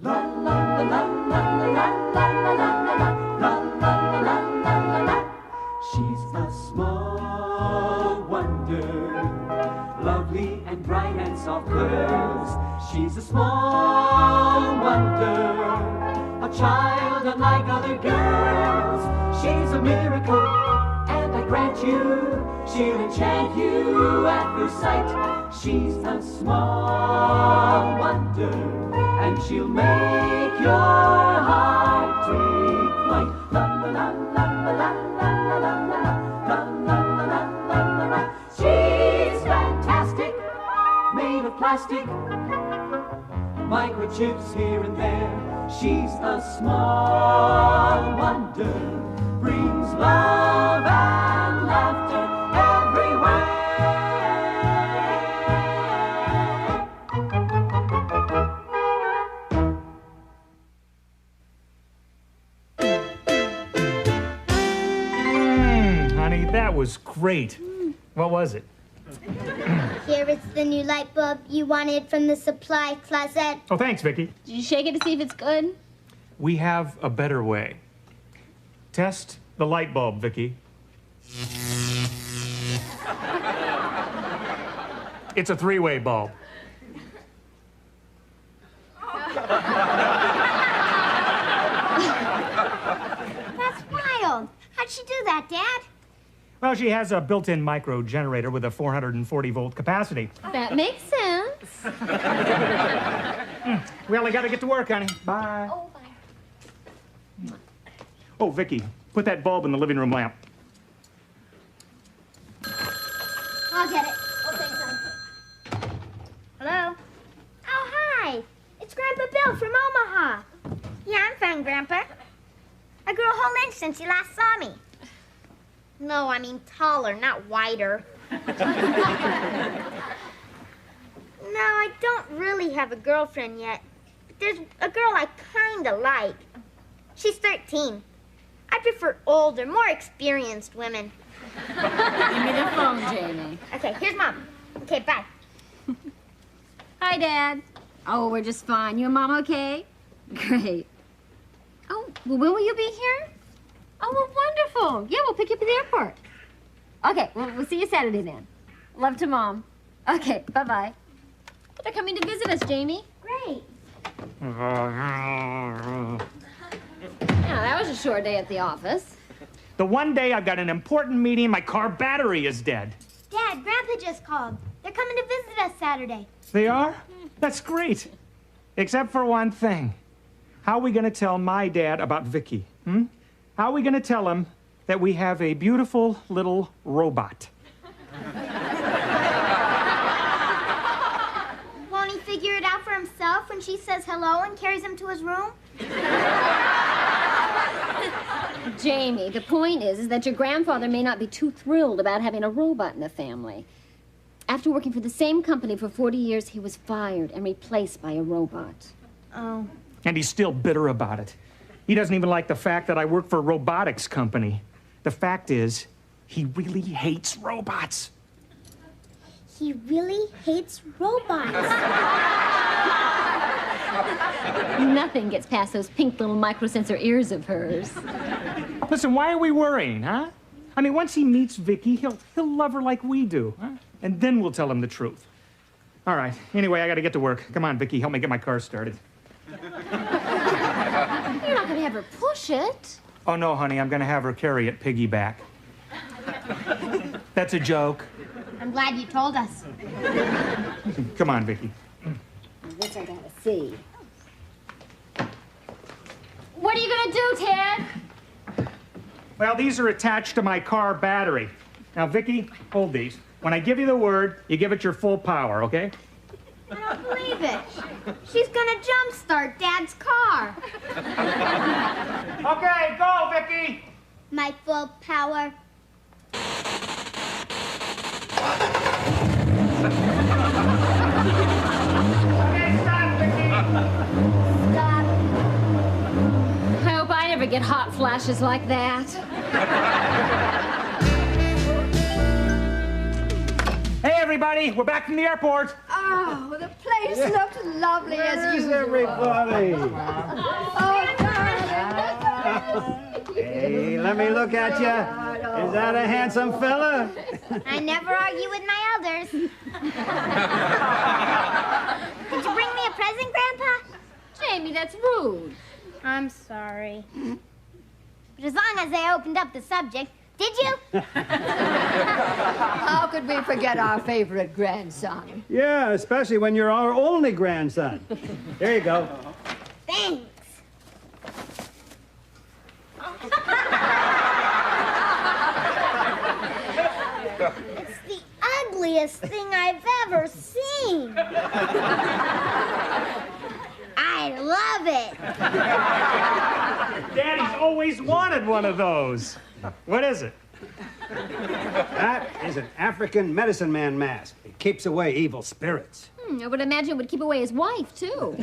La la la la la la la la la la la la la la la. She's a small wonder, lovely and bright and soft curves. She's a small wonder, a child unlike other girls. She's a miracle, and I grant you, she'll enchant you at first sight. She's a small wonder, and she'll make your heart take flight. La la la la la la la la la la la la la la. She's fantastic, made of plastic, microchips here and there. She's a small wonder, brings love and laughter everywhere. Honey, that was great. What was it? Here, it's the new light bulb you wanted from the supply closet. Oh, thanks, Vicky. Did you shake it to see if it's good? We have a better way. Test the light bulb, Vicky. It's a three-way bulb. That's wild. How'd she do that, Dad? Well, she has a built-in micro generator with a 440-volt capacity. That makes sense. We only got to get to work, honey. Bye. Oh, bye. Oh, Vicky, put that bulb in the living room lamp. I'll get it. Okay, son. Hello? Oh, hi. It's Grandpa Bill from Omaha. Yeah, I'm fine, Grandpa. I grew a whole inch since you last saw me. No, I mean taller, not wider. No, I don't really have a girlfriend yet. But there's a girl I kinda like. She's 13. I prefer older, more experienced women. Give me the phone, Jamie. Okay, here's Mom. Okay, bye. Hi, Dad. Oh, we're just fine. You and Mom okay? Great. Oh, well, when will you be here? Oh, well, wonderful. Yeah, we'll pick you up at the airport. Okay, we'll see you Saturday then. Love to Mom. Okay, bye-bye. But they're coming to visit us, Jamie. Great. Yeah, that was a short day at the office. The one day I've got an important meeting, my car battery is dead. Dad, Grandpa just called. They're coming to visit us Saturday. They are? That's great. Except for one thing. How are we going to tell my dad about Vicky? How are we going to tell him that we have a beautiful little robot? Won't he figure it out for himself when she says hello and carries him to his room? Jamie, the point is that your grandfather may not be too thrilled about having a robot in the family. After working for the same company for 40 years, he was fired and replaced by a robot. Oh. And he's still bitter about it. He doesn't even like the fact that I work for a robotics company. The fact is, he really hates robots. He really hates robots. Nothing gets past those pink little microsensor ears of hers. Listen, why are we worrying, huh? I mean, once he meets Vicky, he'll love her like we do, huh? And then we'll tell him the truth. All right. Anyway, I got to get to work. Come on, Vicky, help me get my car started. You're not going to have her push it. Oh, no, honey, I'm going to have her carry it piggyback. That's a joke. I'm glad you told us. Come on, Vicky. This I got to see. What are you going to do, Ted? Well, these are attached to my car battery. Now, Vicky, hold these. When I give you the word, you give it your full power, okay? I don't believe it. She's gonna jumpstart Dad's car. Okay, go, Vicky! My full power. Okay, stop, Vicky! Stop. I hope I never get hot flashes like that. Hey, everybody, we're back from the airport. All Oh, the place looks lovely as usual. everybody? Oh, darling. Hey, let me look at you. Is that a handsome fella? I never argue with my elders. Did you bring me a present, Grandpa? Jamie, that's rude. I'm sorry. But as long as I opened up the subject, did you? How could we forget our favorite grandson? Yeah, especially when you're our only grandson. There you go. Thanks. It's the ugliest thing I've ever seen. I love it. Daddy's always wanted one of those. What is it? That is an African medicine man mask. It keeps away evil spirits. I would imagine it would keep away his wife, too.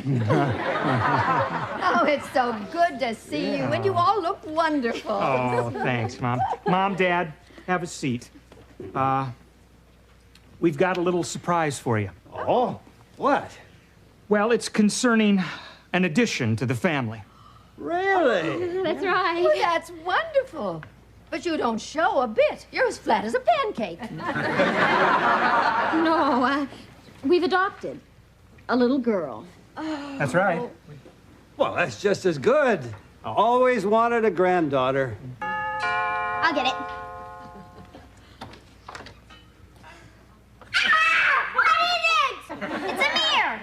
Oh, it's so good to see you, and you all look wonderful. Oh, thanks, Mom. Mom, Dad, have a seat. We've got a little surprise for you. Oh, what? Well, it's concerning an addition to the family. Really? That's right. Oh, that's wonderful. But you don't show a bit. You're as flat as a pancake. No, we've adopted a little girl. That's right. Well, that's just as good. I always wanted a granddaughter. I'll get it. Ah! What is it? It's a mirror.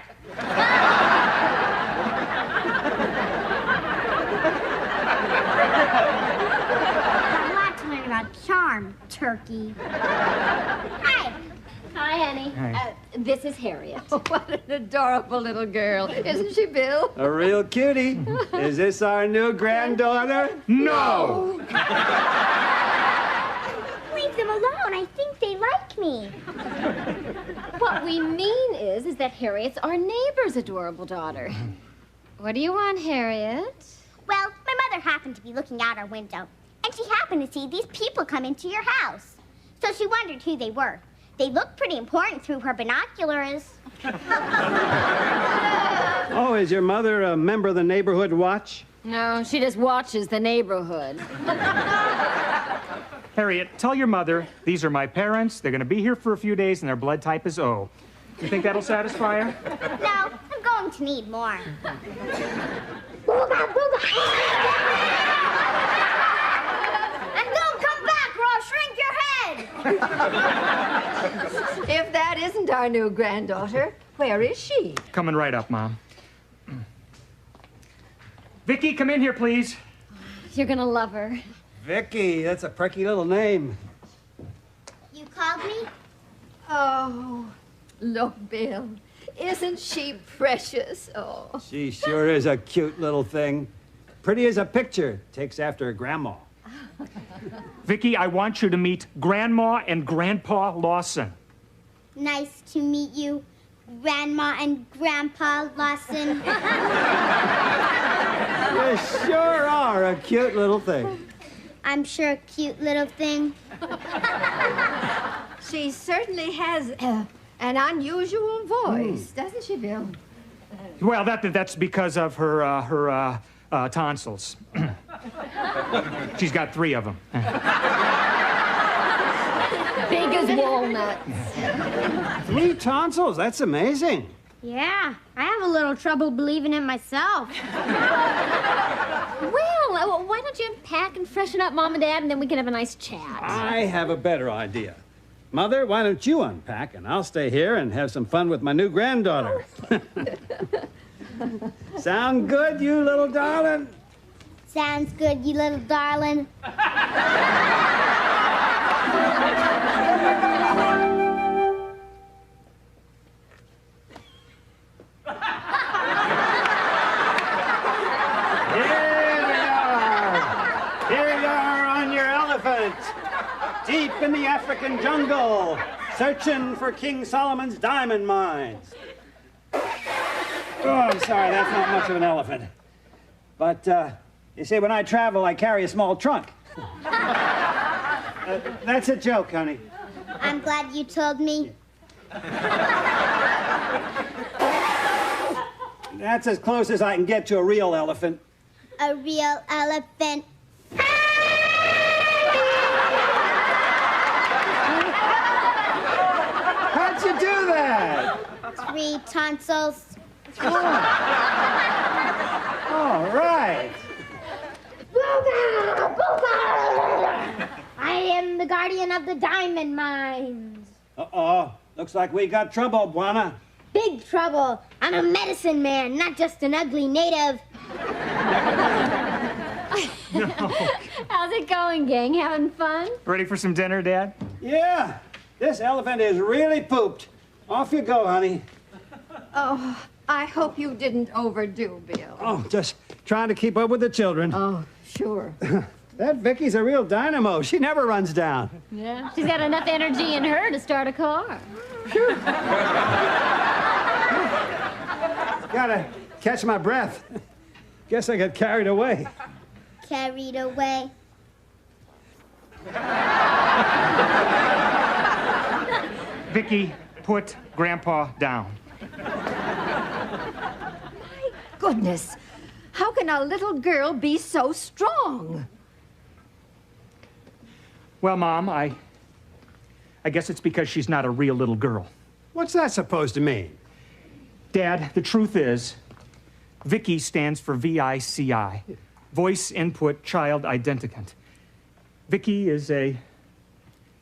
I'm not talking about charm, turkey. Hi. Hi, honey. Hi. This is Harriet. What an adorable little girl. Isn't she, Bill? A real cutie. Is this our new granddaughter? No! Leave them alone. I think they like me. What we mean is that Harriet's our neighbor's adorable daughter. What do you want, Harriet? Well, my mother happened to be looking out our window, and she happened to see these people come into your house. So she wondered who they were. They looked pretty important through her binoculars. Oh, is your mother a member of the neighborhood watch? No, she just watches the neighborhood. Harriet, tell your mother these are my parents. They're going to be here for a few days, and their blood type is O. You think that'll satisfy her? No, I'm going to need more. And don't come back or I'll shrink your head. If that isn't our new granddaughter, where is she? Coming right up, Mom. Vicky, come in here, please. You're gonna love her. Vicky, that's a pricky little name. You called me? Oh, look, Bill. Isn't she precious? Oh. She sure is a cute little thing. Pretty as a picture. Takes after her grandma. Vicky, I want you to meet Grandma and Grandpa Lawson. Nice to meet you, Grandma and Grandpa Lawson. You sure are a cute little thing. I'm sure a cute little thing. She certainly has an unusual voice, doesn't she, Bill? Well, that's because of her tonsils. She's got 3 of them. Big as walnuts. 3 tonsils, that's amazing. Yeah, I have a little trouble believing it myself. Well, why don't you pack and freshen up, Mom and Dad, and then we can have a nice chat. I have a better idea. Mother, why don't you unpack and I'll stay here and have some fun with my new granddaughter. Sound good, you little darling? Sounds good, you little darling. Here you are on your elephant, deep in the African jungle, searching for King Solomon's diamond mines. Oh, I'm sorry, that's not much of an elephant. But, you see, when I travel, I carry a small trunk. That's a joke, honey. I'm glad you told me. That's as close as I can get to a real elephant. A real elephant. How'd you do that? 3 tonsils. All right. I am the guardian of the diamond mines. Uh-oh. Looks like we got trouble, Buana. Big trouble. I'm a medicine man, not just an ugly native. How's it going, gang? Having fun? Ready for some dinner, Dad? Yeah. This elephant is really pooped. Off you go, honey. Oh, I hope you didn't overdo, Bill. Oh, just trying to keep up with the children. Oh, sure. That Vicky's a real dynamo. She never runs down. Yeah. She's got enough energy in her to start a car. Gotta catch my breath. Guess I got carried away. Carried away. Vicky, put Grandpa down. Goodness, how can a little girl be so strong? Well, Mom, I guess it's because she's not a real little girl. What's that supposed to mean? Dad, the truth is, Vicky stands for VICI, Voice Input Child Identicant. Vicky is a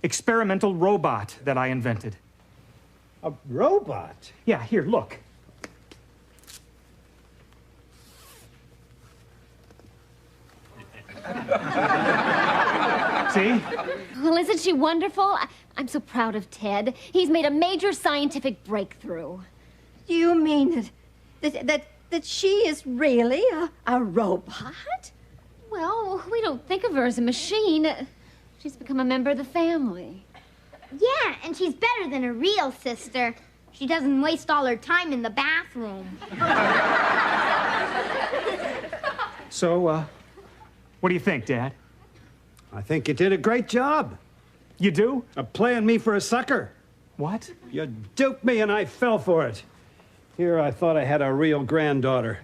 experimental robot that I invented. A robot? Yeah, here, look. See? Well, isn't she wonderful? I'm so proud of Ted. He's made a major scientific breakthrough. Do you mean that she is really a robot? Well, we don't think of her as a machine. She's become a member of the family. Yeah, and she's better than a real sister. She doesn't waste all her time in the bathroom. So, what do you think, Dad? I think you did a great job You do? of playing me for a sucker. What? You duped me and I fell for it. Here I thought I had a real granddaughter.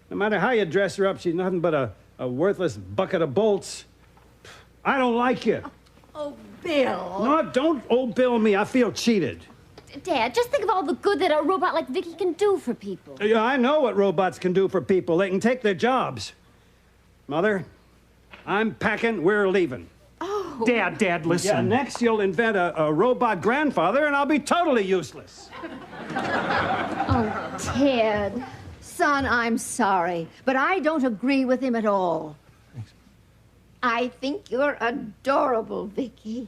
No matter how you dress her up, she's nothing but a worthless bucket of bolts. I don't like you. Oh, Bill. No, don't old Bill me. I feel cheated. Dad, just think of all the good that a robot like Vicky can do for people. Yeah, I know what robots can do for people. They can take their jobs. Mother, I'm packing. We're leaving. Dad, listen. Yeah, next you'll invent a robot grandfather and I'll be totally useless. Oh, Ted. Son, I'm sorry, but I don't agree with him at all. I think you're adorable, Vicky.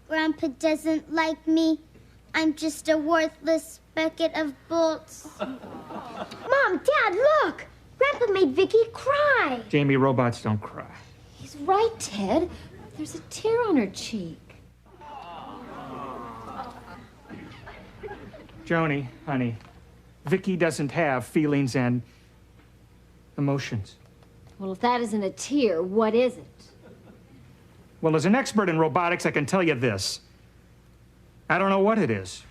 Grandpa doesn't like me. I'm just a worthless bucket of bolts. Mom, Dad, look! Grandpa made Vicky cry. Jamie, robots don't cry. He's right, Ted. There's a tear on her cheek. Joni, honey, Vicky doesn't have feelings and emotions. Well, if that isn't a tear, what is it? Well, as an expert in robotics, I can tell you this. I don't know what it is.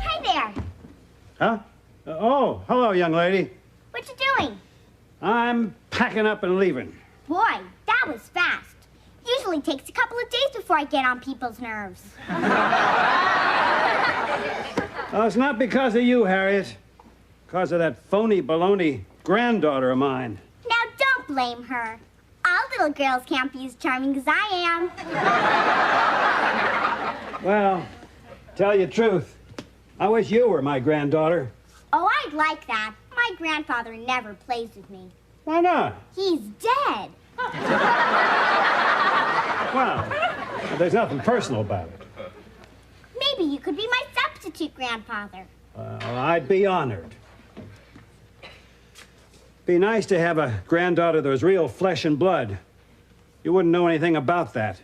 Hi there. Huh? Oh, hello, young lady. What you doing? I'm packing up and leaving. Boy, that was fast. Usually takes a couple of days before I get on people's nerves. Oh, it's not because of you, Harriet. Because of that phony baloney granddaughter of mine. Now don't blame her. All little girls can't be as charming as I am. Well, tell you the truth, I wish you were my granddaughter. Oh, I'd like that. My grandfather never plays with me. Why not? He's dead. Well, there's nothing personal about it. Maybe you could be my substitute grandfather. Well, I'd be honored. Be nice to have a granddaughter that was real flesh and blood. You wouldn't know anything about that.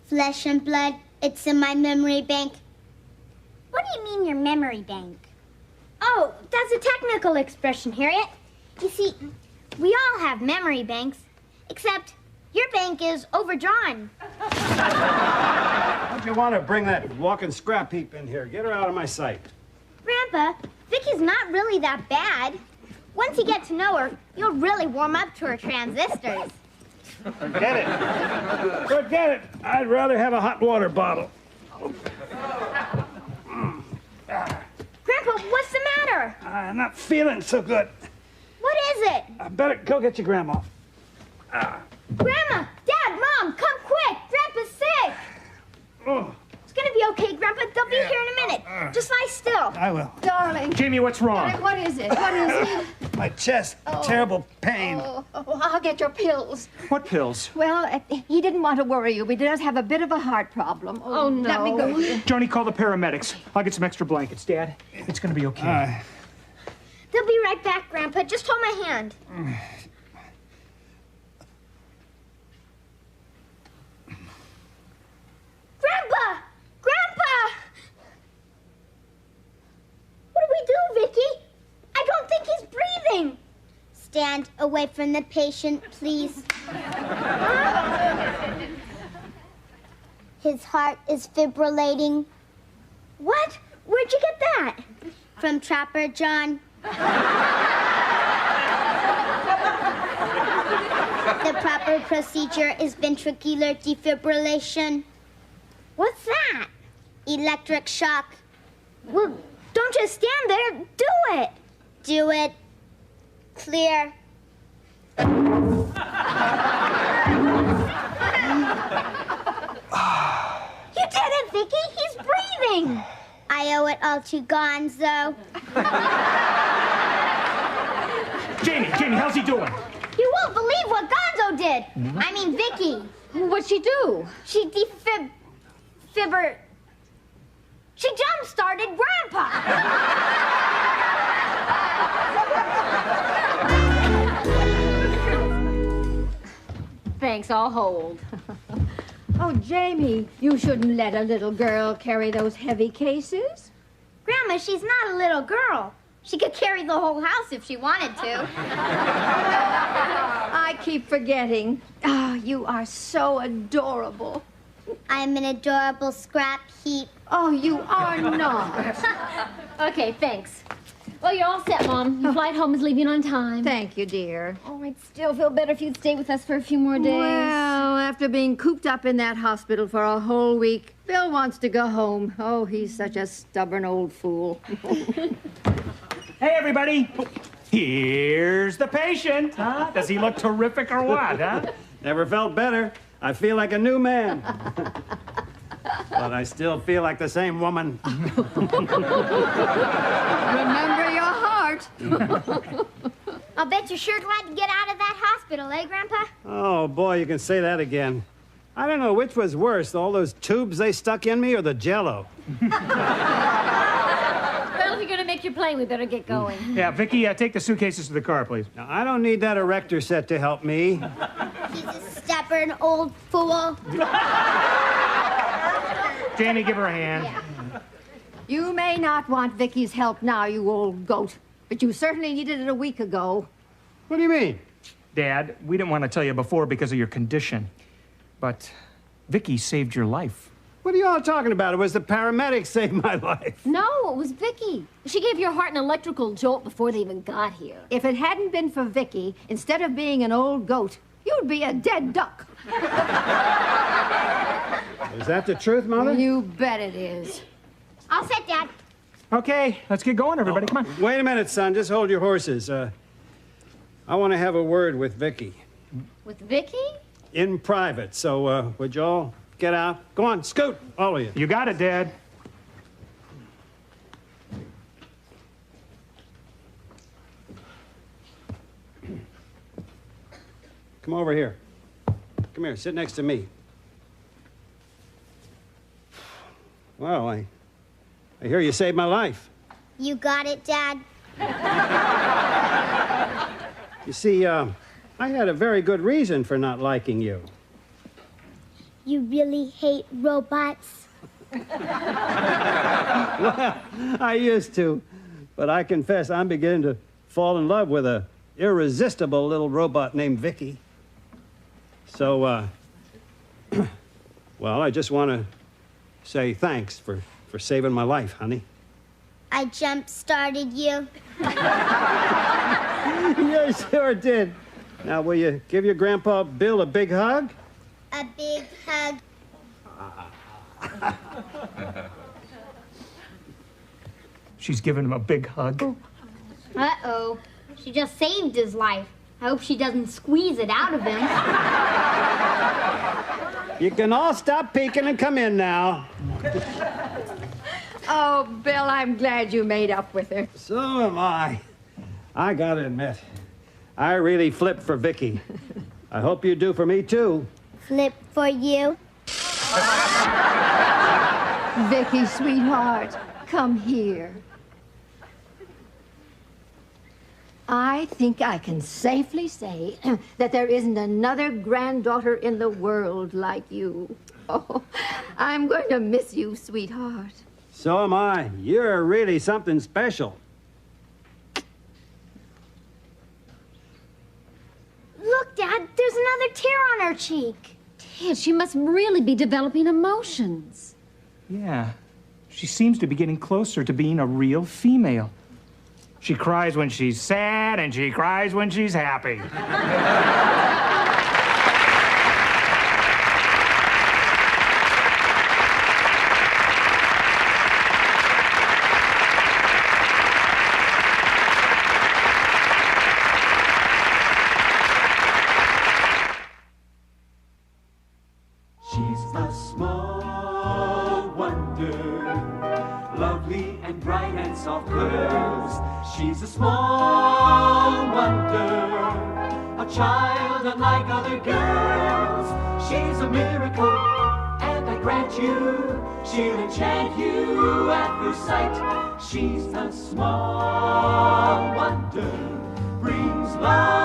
Flesh and blood, it's in my memory bank. What do you mean your memory bank? Oh, that's a technical expression, Harriet. You see, We all have memory banks, except your bank is overdrawn. Don't you want to bring that walking scrap heap in here? Get her out of my sight. Grandpa, Vicky's not really that bad. Once you get to know her, you'll really warm up to her transistors. Forget it. Forget it. I'd rather have a hot water bottle. Grandpa, what's the matter? I'm not feeling so good. What is it? I better go get your grandma. Grandma, Dad, Mom, come quick. Grandpa's sick. Oh, It's gonna be okay, Grandpa. They'll be here in a minute. Just lie still. I will. Darling. Jamie, what's wrong? What is it? What is it? My chest, terrible pain. Oh, I'll get your pills. What pills? Well, he didn't want to worry you, but he does have a bit of a heart problem. Oh, no. Let me go. Joni, call the paramedics. I'll get some extra blankets. Dad, it's gonna be okay. They'll be right back, Grandpa. Just hold my hand. Grandpa! Grandpa! What do we do, Vicky? I don't think he's breathing. Stand away from the patient, please. His heart is fibrillating. What? Where'd you get that? From Trapper John. The proper procedure is ventricular defibrillation. What's that? Electric shock. Well, don't just stand there. Do it. Do it. Clear. You did it, Vicky. He's breathing. I owe it all to Gonzo. Jamie, how's he doing? You won't believe what Gonzo did. I mean, Vicky. What'd she do? She She jump-started Grandpa. Thanks, I'll hold. Oh, Jamie, you shouldn't let a little girl carry those heavy cases. Grandma, she's not a little girl. She could carry the whole house if she wanted to. I keep forgetting. Ah, you are so adorable. I'm an adorable scrap heap. Oh, you are not. Okay, thanks. Well, you're all set, Mom. Your flight home is leaving on time. Thank you, dear. Oh, I'd still feel better if you'd stay with us for a few more days. Well, after being cooped up in that hospital for a whole week, Bill wants to go home. Oh, he's such a stubborn old fool. Hey, everybody. Here's the patient. Huh? Does he look terrific or what, huh? Never felt better. I feel like a new man. But I still feel like the same woman. Remember your heart. I'll bet you're sure glad to get out of that hospital, eh, Grandpa? Oh, boy, you can say that again. I don't know which was worse, all those tubes they stuck in me or the Jell-O. Well, if you're going to make your plane, we better get going. Yeah, Vicky, take the suitcases to the car, please. Now, I don't need that erector set to help me. He's a stubborn old fool. Jamie, give her a hand. You may not want Vicky's help now, you old goat, but you certainly needed it a week ago. What do you mean? Dad, we didn't want to tell you before because of your condition, but Vicky saved your life. What are you all talking about? It was the paramedics saved my life. No, it was Vicky. She gave your heart an electrical jolt before they even got here. If it hadn't been for Vicky, instead of being an old goat, you'd be a dead duck. Is that the truth, Mother? You bet it is. All set, Dad. Okay, let's get going, everybody. Come on. Wait a minute, son. Just hold your horses. I want to have a word with Vicky. With Vicky? In private. So, would you all get out? Go on, scoot, all of you. You got it, Dad. Come over here. Come here, sit next to me. Well, I hear you saved my life. You got it, Dad. You see, I had a very good reason for not liking you. You really hate robots? Well, I used to, but I confess I'm beginning to fall in love with a irresistible little robot named Vicky. So, well, I just want to say thanks for saving my life, honey. I jump-started you. You sure did. Now, will you give your Grandpa Bill a big hug? A big hug. She's giving him a big hug. Uh-oh. She just saved his life. I hope she doesn't squeeze it out of him. You can all stop peeking and come in now. Oh, Bill, I'm glad you made up with her. So am I. I gotta admit, I really flipped for Vicky. I hope you do for me, too. Flip for you. Vicky, sweetheart, come here. I think I can safely say that there isn't another granddaughter in the world like you. Oh, I'm going to miss you, sweetheart. So am I. You're really something special. Look, Dad, there's another tear on her cheek. Ted, she must really be developing emotions. Yeah. She seems to be getting closer to being a real female. She cries when she's sad, and she cries when she's happy. She's a small wonder, lovely and bright and soft curves. She's a small wonder, a child unlike other girls. She's a miracle, and I grant you, she'll enchant you at first sight. She's a small wonder, brings love